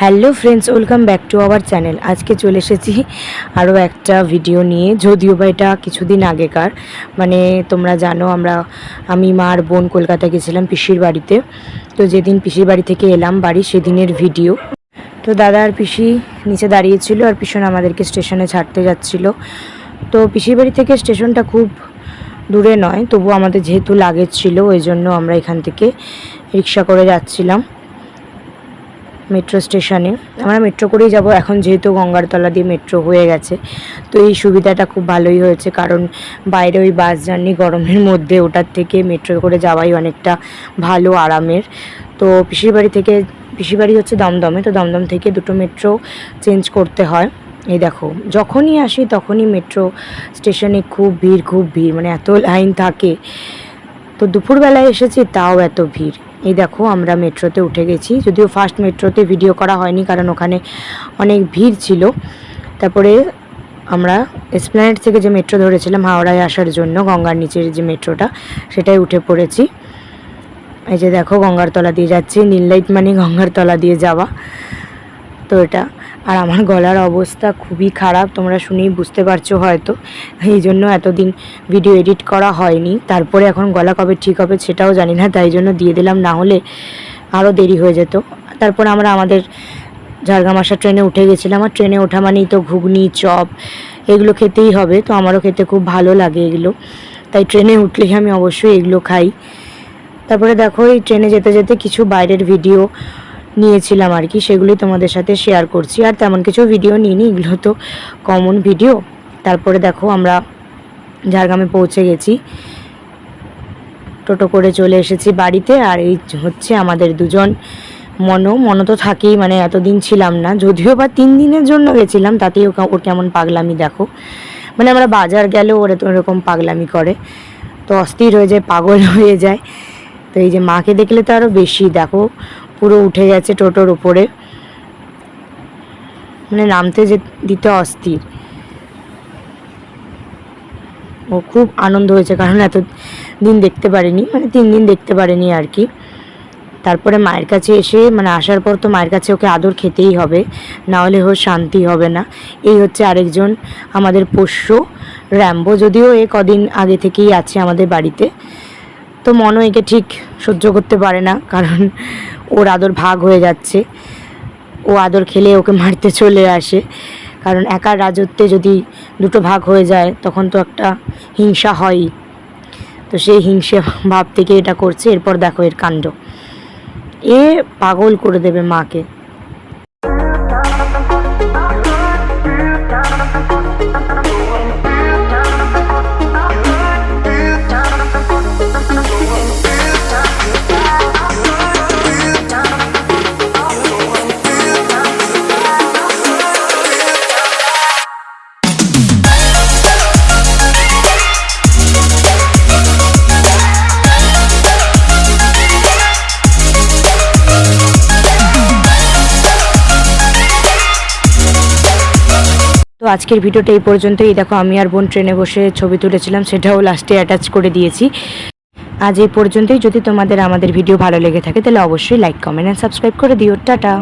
Hello friends, welcome back to our channel. আজকে চলে এসেছি আরও একটা ভিডিও নিয়ে, যদিও বা এটা কিছুদিন আগেকার। মানে তোমরা জানো আমি মা আর বোন কলকাতা গেছিলাম পিসির বাড়িতে। তো যেদিন পিসির বাড়ি থেকে এলাম বাড়ি সেদিনের ভিডিও। তো দাদা আর পিসি নিচে দাঁড়িয়েছিল আর পিছনে আমাদেরকে স্টেশনে ছাড়তে যাচ্ছিল। তো পিসির বাড়ি থেকে স্টেশনটা খুব দূরে নয়, তবু আমাদের যেহেতু লাগেজ ছিল ওই জন্য আমরা এখান থেকে রিক্সা করে যাচ্ছিলাম মেট্রো স্টেশনে। আমরা মেট্রো করেই যাব এখন, যেহেতু গঙ্গারতলা দিয়ে মেট্রো হয়ে গেছে। তো এই সুবিধাটা খুব ভালোই হয়েছে, কারণ বাইরে ওই বাস জার্নি গরমের মধ্যে ওটার থেকে মেট্রো করে যাওয়াই অনেকটা ভালো, আরামের। তো পিসির বাড়ি হচ্ছে দমদমে, তো দমদম থেকে দুটো মেট্রো চেঞ্জ করতে হয়। এই দেখো, যখনই আসি তখনই মেট্রো স্টেশনে খুব ভিড়, মানে এত লাইন থাকে। তো দুপুরবেলায় এসেছি তাও এত ভিড়। এই দেখো আমরা মেট্রোতে উঠে গেছি, যদিও ফার্স্ট মেট্রোতে ভিডিও করা হয়নি কারণ ওখানে অনেক ভিড় ছিল। তারপরে আমরা এসপ্ল্যানেড থেকে যে মেট্রো ধরেছিলাম হাওড়ায় আসার জন্য, গঙ্গার নিচের যে মেট্রোটা, সেটাই উঠে পড়েছি। এই যে দেখো গঙ্গার তলা দিয়ে যাচ্ছি, নীল লাইট মানে গঙ্গার তলা দিয়ে যাওয়া। তো এটা, আর আমার গলার অবস্থা খুবই খারাপ, তোমরা শুনেই বুঝতে পারছো হয়তো, এই জন্য এতদিন ভিডিও এডিট করা হয়নি। তারপরে এখন গলা কবে ঠিক হবে সেটাও জানি না, তাই জন্য দিয়ে দিলাম, না হলে আরও দেরি হয়ে যেত। তারপর আমরা আমাদের ঝাড়গ্রাম আসা ট্রেনে উঠে গেছিলাম। আর ট্রেনে ওঠা মানেই তো ঘুগনি, চপ এগুলো খেতেই হবে, তো আমারও খেতে খুব ভালো লাগে এগুলো, তাই ট্রেনে উঠলেই আমি অবশ্যই এগুলো খাই। তারপরে দেখো এই ট্রেনে যেতে যেতে কিছু বাইরের ভিডিও নিয়েছিলাম আর কি, সেগুলোই তোমাদের সাথে শেয়ার করছি। আর তেমন কিছু ভিডিও নিইনি, এগুলো তো কমন ভিডিও। তারপরে দেখো আমরা ঝাড়গ্রামে পৌঁছে গেছি, টোটো করে চলে এসেছি বাড়িতে। আর এই হচ্ছে আমাদের দুজন। মনো তো থাকেই, মানে এতদিন ছিলাম না, যদিও বা 3 দিনের জন্য গেছিলাম, তাতেই ওর কেমন পাগলামি দেখো। মানে আমরা বাজার গেলেও ওরা তো এরকম পাগলামি করে, তো অস্থির হয়ে যায়, পাগল হয়ে যায়। তো এই যে মাকে দেখলে তো আরও বেশি, দেখো পুরো উঠে গেছে টোটোর উপরে, মানে নামতে দিতে অস্থির। ও খুব আনন্দ হয়েছে, কারণ এত দিন দেখতে পারিনি, মানে 3 দিন দেখতে পারিনি আর কি। তারপরে মায়ের কাছে এসে, মানে আসার পর তো মায়ের কাছে ওকে আদর খেতেই হবে, না হলে ওর শান্তি হবে না। এই হচ্ছে আরেকজন আমাদের পোষ্য র্যাম্বো, যদিও এ কদিন আগে থেকেই আছে আমাদের বাড়িতে। তো মনও একে ঠিক সহ্য করতে পারে না, কারণ ওর আদর ভাগ হয়ে যাচ্ছে, ও আদর খেলে ওকে মারতে চলে আসে। কারণ একার রাজত্বে যদি দুটো ভাগ হয়ে যায় তখন তো একটা হিংসা হয়ই, তো সেই হিংসে ভাব থেকে এটা করছে। এরপর দেখো এর কাণ্ড, এ পাগল করে দেবে মাকে। তো আজকের ভিডিওটা এই পর্যন্তই। দেখো আমি আর বোন ট্রেনে বসে ছবি তুলেছিলাম, সেটাও লাস্টে অ্যাটাচ করে দিয়েছি। আজ এই পর্যন্তই। যদি তোমাদের আমাদের ভিডিও ভালো লেগে থাকে তাহলে অবশ্যই লাইক, কমেন্ট অ্যান্ড সাবস্ক্রাইব করে দিও। টাটা।